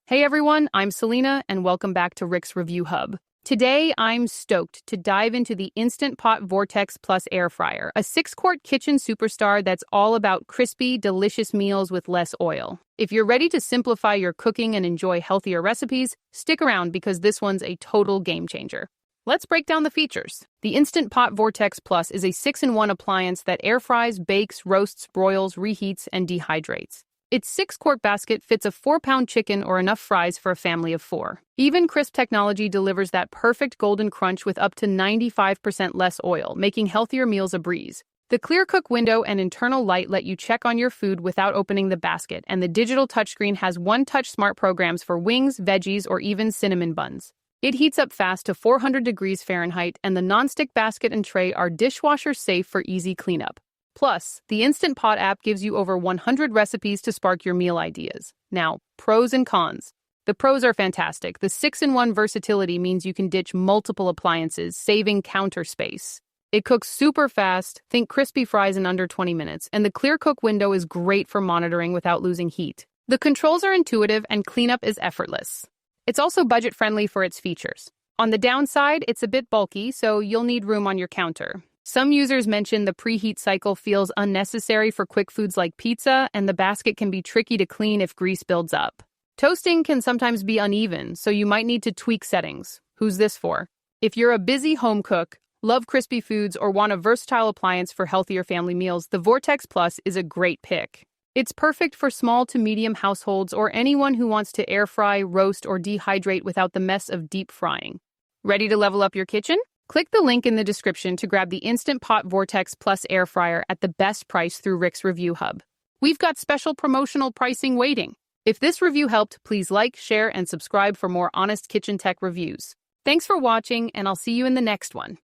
Hey everyone, I'm Selena and welcome back to Rick's Review Hub. Today, I'm stoked to dive into the Instant Pot Vortex Plus air fryer, a 6-quart kitchen superstar that's all about crispy, delicious meals with less oil. If you're ready to simplify your cooking and enjoy healthier recipes, stick around because this one's a total game changer. Let's break down the features. The Instant Pot Vortex Plus is a 6-in-1 appliance that air fries, bakes, roasts, broils, reheats, and dehydrates. Its 6-quart basket fits a 4-pound chicken or enough fries for a family of 4. EvenCrisp technology delivers that perfect golden crunch with up to 95% less oil, making healthier meals a breeze. The ClearCook window and internal light let you check on your food without opening the basket, and the digital touchscreen has one-touch smart programs for wings, veggies, or even cinnamon buns. It heats up fast to 400 degrees Fahrenheit, and the nonstick basket and tray are dishwasher-safe for easy cleanup. Plus, the Instant Pot app gives you over 100 recipes to spark your meal ideas. Now, pros and cons. The pros are fantastic. The 6-in-1 versatility means you can ditch multiple appliances, saving counter space. It cooks super fast, think crispy fries in under 20 minutes, and the ClearCook window is great for monitoring without losing heat. The controls are intuitive and cleanup is effortless. It's also budget-friendly for its features. On the downside, it's a bit bulky, so you'll need room on your counter. Some users mention the preheat cycle feels unnecessary for quick foods like pizza, and the basket can be tricky to clean if grease builds up. Toasting can sometimes be uneven, so you might need to tweak settings. Who's this for? If you're a busy home cook, love crispy foods, or want a versatile appliance for healthier family meals, the Vortex Plus is a great pick. It's perfect for small to medium households or anyone who wants to air fry, roast, or dehydrate without the mess of deep frying. Ready to level up your kitchen? Click the link in the description to grab the Instant Pot Vortex Plus air fryer at the best price through Rick's Review Hub. We've got special promotional pricing waiting. If this review helped, please like, share, and subscribe for more honest kitchen tech reviews. Thanks for watching, and I'll see you in the next one.